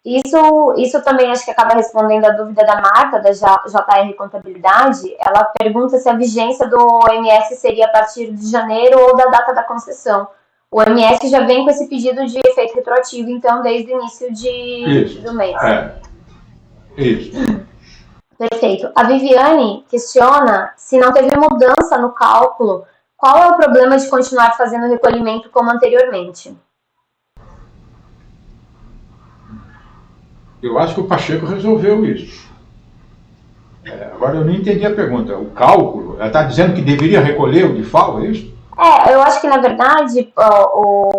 S1: Isso também acho que acaba respondendo a dúvida da Marta, da JR Contabilidade. Ela pergunta se a vigência do OMS seria a partir de janeiro ou da data da concessão. O OMS já vem com esse pedido de efeito retroativo, então, desde o início do mês.
S2: Isso.
S1: Perfeito. A Viviane questiona se não teve mudança no cálculo, qual é o problema de continuar fazendo o recolhimento como anteriormente?
S2: Eu acho que o Pacheco resolveu isso. Agora eu não entendi a pergunta. O cálculo, ela está dizendo que deveria recolher o DIFAL, é isso?
S1: Eu acho que, na verdade,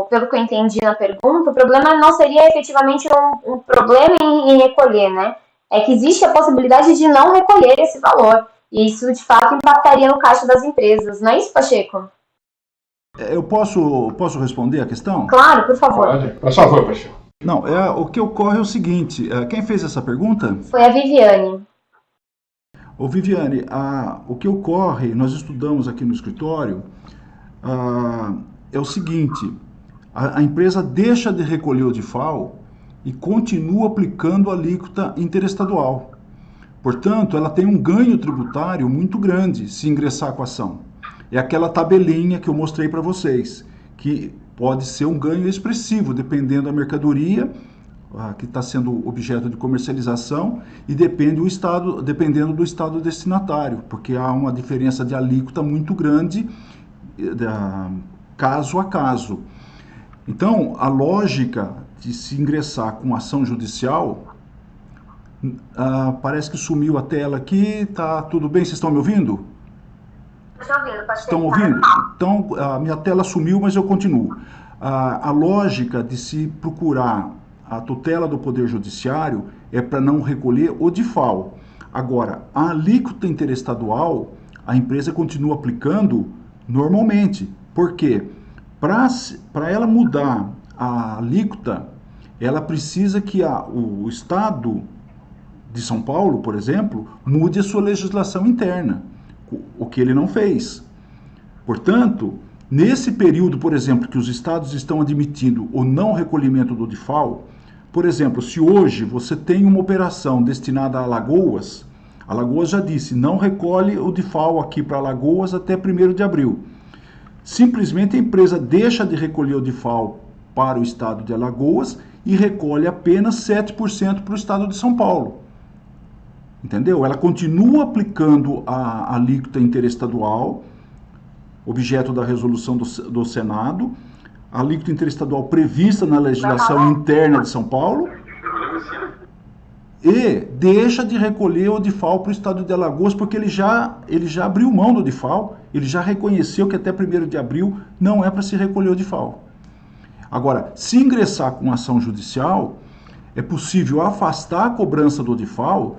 S1: pelo que eu entendi na pergunta, o problema não seria efetivamente um problema em recolher, né? É que existe a possibilidade de não recolher esse valor. E isso, de fato, impactaria no caixa das empresas. Não é isso, Pacheco?
S4: Eu posso responder a questão?
S1: Claro, por favor.
S2: Pode. Por favor, Pacheco.
S4: Não, o que ocorre é o seguinte, quem fez essa pergunta?
S1: Foi a Viviane.
S4: Ô Viviane, o que ocorre, nós estudamos aqui no escritório, é o seguinte, a empresa deixa de recolher o DIFAL e continua aplicando a alíquota interestadual. Portanto, ela tem um ganho tributário muito grande se ingressar com a ação. É aquela tabelinha que eu mostrei para vocês, que pode ser um ganho expressivo, dependendo da mercadoria que está sendo objeto de comercialização e dependendo do estado destinatário, porque há uma diferença de alíquota muito grande caso a caso. Então, a lógica de se ingressar com ação judicial, parece que sumiu a tela aqui, tá tudo bem? Vocês estão me ouvindo? Estão ouvindo? Então, a minha tela sumiu, mas eu continuo. A lógica de se procurar a tutela do Poder Judiciário é para não recolher o DIFAL. Agora, a alíquota interestadual, a empresa continua aplicando normalmente. Por quê? Para ela mudar a alíquota, ela precisa que o Estado de São Paulo, por exemplo, mude a sua legislação interna, o que ele não fez. Portanto, nesse período, por exemplo, que os estados estão admitindo o não recolhimento do DIFAL, por exemplo, se hoje você tem uma operação destinada a Alagoas, Alagoas já disse, não recolhe o DIFAL aqui para Alagoas até 1º de abril. Simplesmente a empresa deixa de recolher o DIFAL para o estado de Alagoas e recolhe apenas 7% para o estado de São Paulo. Entendeu? Ela continua aplicando a alíquota interestadual, objeto da resolução do Senado, a alíquota interestadual prevista na legislação interna de São Paulo, e deixa de recolher o DIFAL para o estado de Alagoas, porque ele já abriu mão do DIFAL, ele já reconheceu que até 1º de abril não é para se recolher o DIFAL. Agora, se ingressar com ação judicial, é possível afastar a cobrança do DIFAL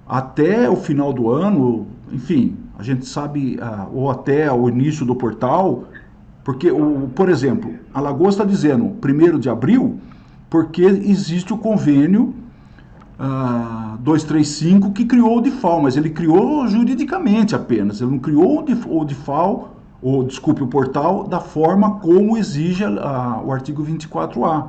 S4: até o final do ano, enfim, a gente sabe, ou até o início do portal, porque, por exemplo, Alagoas está dizendo 1º de abril, porque existe o convênio 235 que criou o DIFAL, mas ele criou juridicamente apenas, ele não criou o DIFAL, o portal da forma como exige o artigo 24A.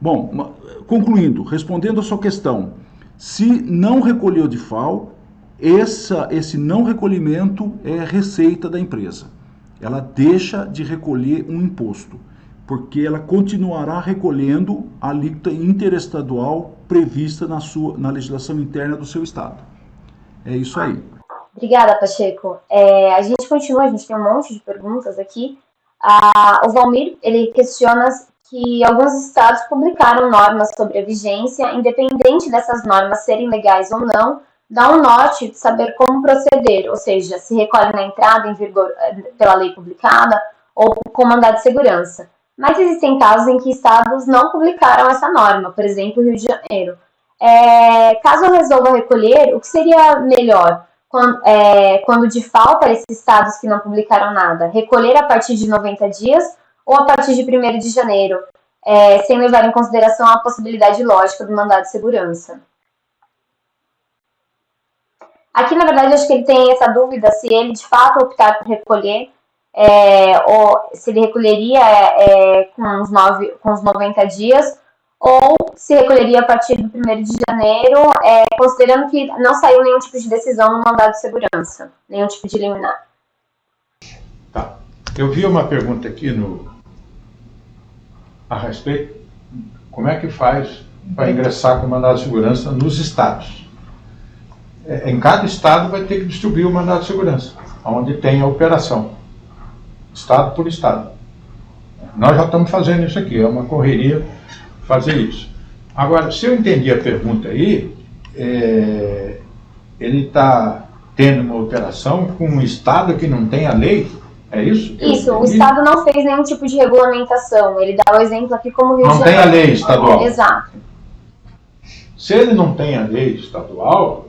S4: Bom, concluindo, respondendo a sua questão, Se não recolheu de FAO, esse não recolhimento é receita da empresa. Ela deixa de recolher um imposto, porque ela continuará recolhendo a alíquota interestadual prevista na legislação interna do seu estado. É isso aí.
S1: Obrigada, Pacheco. A gente continua, a gente tem um monte de perguntas aqui. O Valmir, ele questiona que alguns estados publicaram normas sobre a vigência, independente dessas normas serem legais ou não, dá um norte de saber como proceder, ou seja, se recolhe na entrada em vigor pela lei publicada ou com mandado de segurança. Mas existem casos em que estados não publicaram essa norma, por exemplo, o Rio de Janeiro. Caso eu resolva recolher, o que seria melhor? Quando de fato para esses estados que não publicaram nada, recolher a partir de 90 dias ou a partir de 1º de janeiro, sem levar em consideração a possibilidade lógica do mandado de segurança. Aqui, na verdade, acho que ele tem essa dúvida se ele de fato optar por recolher, ou se ele recolheria com os 90 dias, ou se recolheria a partir do 1º de janeiro, considerando que não saiu nenhum tipo de decisão no mandado de segurança, nenhum tipo de liminar.
S2: Tá. Eu vi uma pergunta aqui a respeito, como é que faz para ingressar com o mandado de segurança nos estados? Em cada estado vai ter que distribuir o mandado de segurança, onde tem a operação, estado por estado. Nós já estamos fazendo isso aqui, é uma correria fazer isso. Agora, se eu entendi a pergunta aí, ele está tendo uma operação com um estado que não tem a lei, é isso?
S1: Isso, o estado não fez nenhum tipo de regulamentação, ele dá o exemplo aqui como o Rio de Janeiro.
S2: Não tem a lei estadual.
S1: Exato.
S2: Se ele não tem a lei estadual,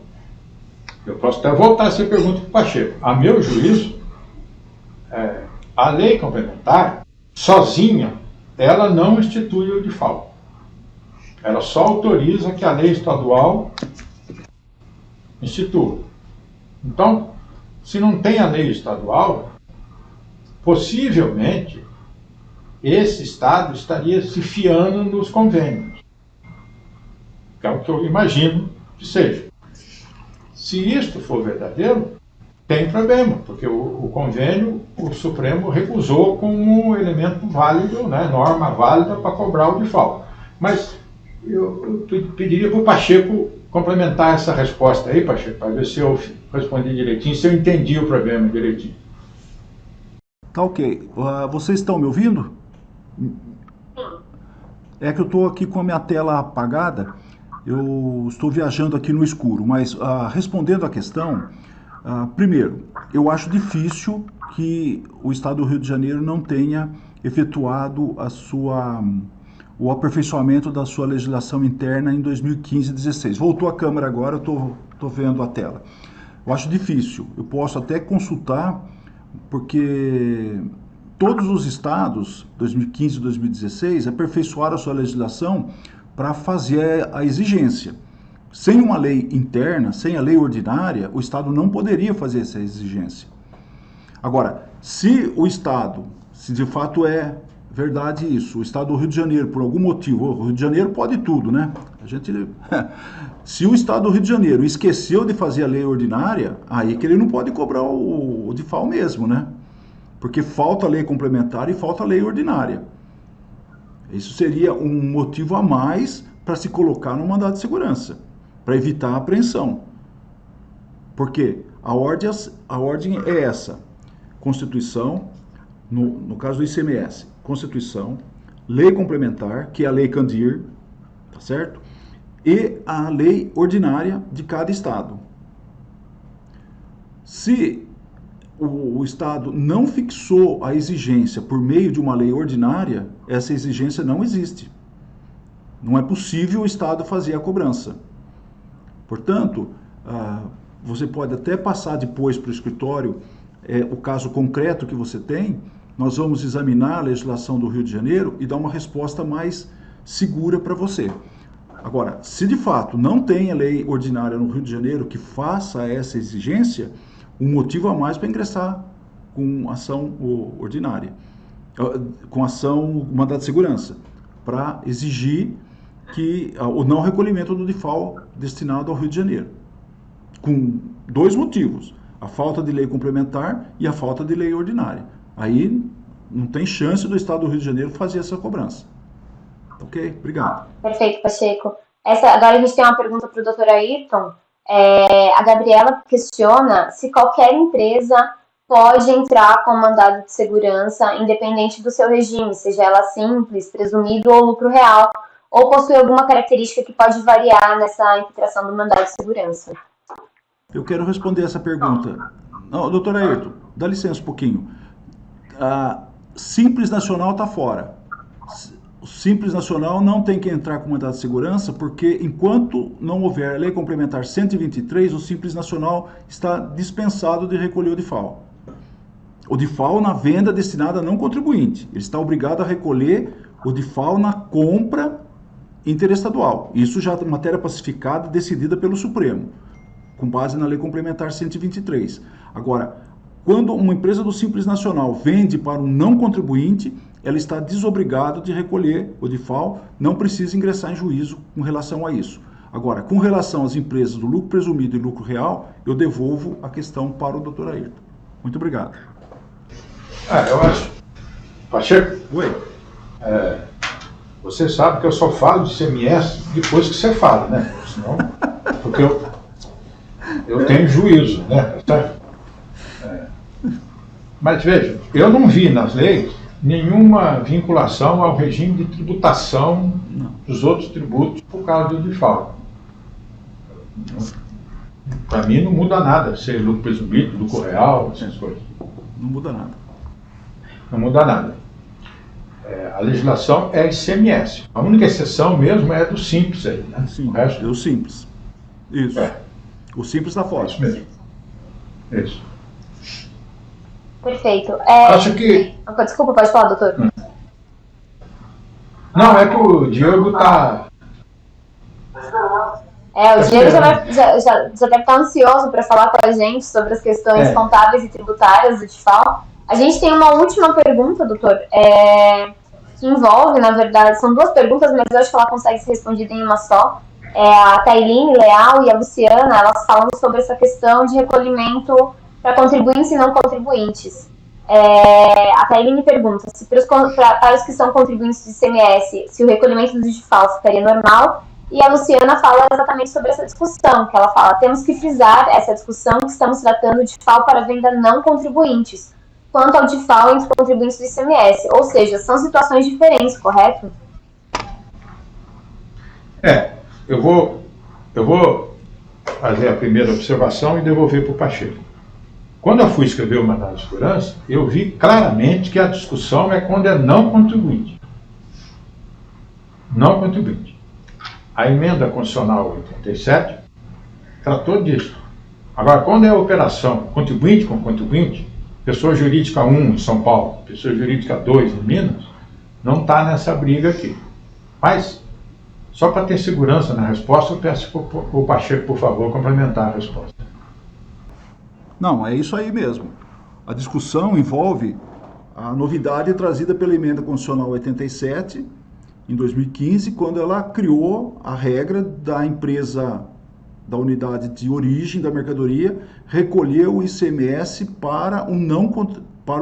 S2: eu posso até voltar essa pergunta para o Pacheco. A meu juízo, a lei complementar, sozinha, ela não institui o default. Ela só autoriza que a lei estadual institua. Então, se não tem a lei estadual, possivelmente esse estado estaria se fiando nos convênios. Que é o que eu imagino que seja. Se isto for verdadeiro, tem problema, porque o convênio, o Supremo recusou como elemento válido, né, norma válida para cobrar o default. Mas eu pediria para o Pacheco complementar essa resposta aí, Pacheco, para ver se eu respondi direitinho, se eu entendi o problema direitinho.
S4: Tá ok. Vocês estão me ouvindo? É que eu estou aqui com a minha tela apagada, eu estou viajando aqui no escuro, mas respondendo à questão, primeiro, eu acho difícil que o Estado do Rio de Janeiro não tenha efetuado o aperfeiçoamento da sua legislação interna em 2015 e 2016. Voltou a câmera agora, eu estou vendo a tela. Eu acho difícil, eu posso até consultar, porque todos os estados, 2015 e 2016, aperfeiçoaram a sua legislação para fazer a exigência. Sem uma lei interna, sem a lei ordinária, o Estado não poderia fazer essa exigência. Agora, se o Estado, se de fato é verdade isso, o Estado do Rio de Janeiro, por algum motivo, o Rio de Janeiro pode tudo, né? Se o Estado do Rio de Janeiro esqueceu de fazer a lei ordinária, aí que ele não pode cobrar o default mesmo, né? Porque falta a lei complementar e falta a lei ordinária. Isso seria um motivo a mais para se colocar no mandado de segurança, para evitar a apreensão. Porque a ordem é essa: Constituição, no caso do ICMS, Constituição, lei complementar, que é a lei Candir, tá certo? E a lei ordinária de cada estado. Se o Estado não fixou a exigência por meio de uma lei ordinária, essa exigência não existe. Não é possível o Estado fazer a cobrança. Portanto, você pode até passar depois para o escritório o caso concreto que você tem, nós vamos examinar a legislação do Rio de Janeiro e dar uma resposta mais segura para você. Agora, se de fato não tem a lei ordinária no Rio de Janeiro que faça essa exigência, um motivo a mais para ingressar com ação ordinária, com ação mandado de segurança, para exigir o não recolhimento do DIFAL destinado ao Rio de Janeiro, com dois motivos: a falta de lei complementar e a falta de lei ordinária. Aí não tem chance do Estado do Rio de Janeiro fazer essa cobrança. Ok? Obrigado.
S1: Perfeito, Pacheco. Agora a gente tem uma pergunta para o Dr. Ayrton. A Gabriela questiona se qualquer empresa pode entrar com mandado de segurança, independente do seu regime, seja ela simples, presumido ou lucro real, ou possui alguma característica que pode variar nessa impetração do mandado de segurança.
S4: Eu quero responder essa pergunta. Não, doutor Ayrton, dá licença um pouquinho. A Simples Nacional está fora. O Simples Nacional não tem que entrar com mandado de segurança, porque enquanto não houver a Lei Complementar 123, o Simples Nacional está dispensado de recolher o DIFAL. O DIFAL na venda destinada a não contribuinte. Ele está obrigado a recolher o DIFAL na compra interestadual. Isso já é matéria pacificada decidida pelo Supremo, com base na Lei Complementar 123. Agora, quando uma empresa do Simples Nacional vende para um não contribuinte, ela está desobrigada de recolher o DIFAL, não precisa ingressar em juízo com relação a isso. Agora, com relação às empresas do lucro presumido e lucro real, eu devolvo a questão para o Dr. Ayrton. Muito obrigado.
S2: Eu acho. Pacheco?
S4: Oi.
S2: Você sabe que eu só falo de CMS depois que você fala, né? Senão, porque eu tenho juízo, né? Mas veja, eu não vi nas leis nenhuma vinculação ao regime de tributação dos outros tributos por causa do DIFAL. Para mim não muda nada, ser lucro presumido, lucro real, essas coisas.
S4: Não muda nada.
S2: Não muda nada. A legislação é ICMS. A única exceção mesmo é do Simples aí, né?
S4: Sim,
S2: o resto
S4: é o Simples. Isso. O Simples está fora.
S2: Isso mesmo. Isso.
S1: Perfeito.
S2: Acho que...
S1: Desculpa, pode falar, doutor.
S2: Não, é que o Diego está...
S1: O Diego já deve estar ansioso para falar com a gente sobre as questões contábeis e tributárias do DIFAL. A gente tem uma última pergunta, doutor, que envolve, na verdade, são duas perguntas, mas eu acho que ela consegue ser respondida em uma só. A Tailine Leal e a Luciana, elas falam sobre essa questão de recolhimento para contribuintes e não contribuintes. A Tailine pergunta se para os que são contribuintes de ICMS, se o recolhimento do DIFAL ficaria normal, e a Luciana fala exatamente sobre essa discussão, que ela fala: temos que frisar essa discussão que estamos tratando de DIFAL para venda não contribuintes, quanto ao DIFAL entre contribuintes do ICMS, ou seja, são situações diferentes, correto?
S2: Eu vou fazer a primeira observação e devolver para o Pacheco. Quando eu fui escrever o mandado de segurança, eu vi claramente que a discussão é quando é não contribuinte. Não contribuinte. A emenda constitucional 87 tratou disso. Agora, quando é a operação contribuinte com contribuinte, pessoa jurídica 1 em São Paulo, pessoa jurídica 2 em Minas, não está nessa briga aqui. Mas, só para ter segurança na resposta, eu peço para o Pacheco, por favor, complementar a resposta.
S4: Não, é isso aí mesmo. A discussão envolve a novidade trazida pela Emenda Constitucional 87, em 2015, quando ela criou a regra da empresa, da unidade de origem da mercadoria, recolher o ICMS para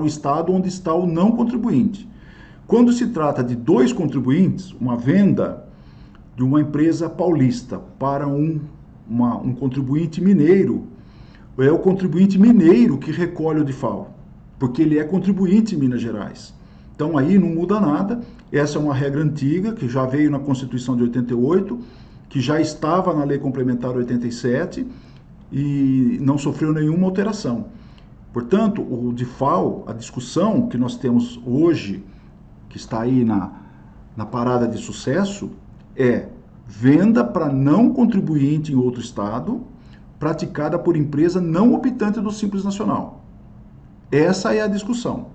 S4: o estado onde está o não contribuinte. Quando se trata de dois contribuintes, uma venda de uma empresa paulista para um contribuinte mineiro, é o contribuinte mineiro que recolhe o DIFAL, porque ele é contribuinte em Minas Gerais. Então aí não muda nada. Essa é uma regra antiga, que já veio na Constituição de 88, que já estava na Lei Complementar 87 e não sofreu nenhuma alteração. Portanto, o DIFAL, a discussão que nós temos hoje, que está aí na parada de sucesso, é venda para não contribuinte em outro estado, praticada por empresa não optante do Simples Nacional. Essa é a discussão.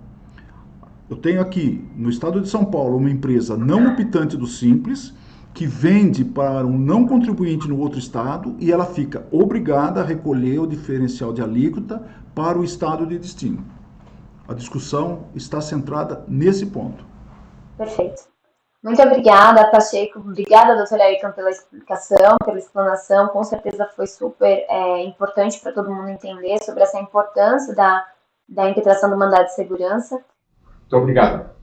S4: Eu tenho aqui, no estado de São Paulo, uma empresa não optante do Simples, que vende para um não contribuinte no outro estado e ela fica obrigada a recolher o diferencial de alíquota para o estado de destino. A discussão está centrada nesse ponto.
S1: Perfeito. Muito obrigada, Pacheco. Obrigada, doutora Ayrton, pela explicação, pela explanação. Com certeza foi super importante para todo mundo entender sobre essa importância da impetração do mandado de segurança.
S2: Muito obrigado.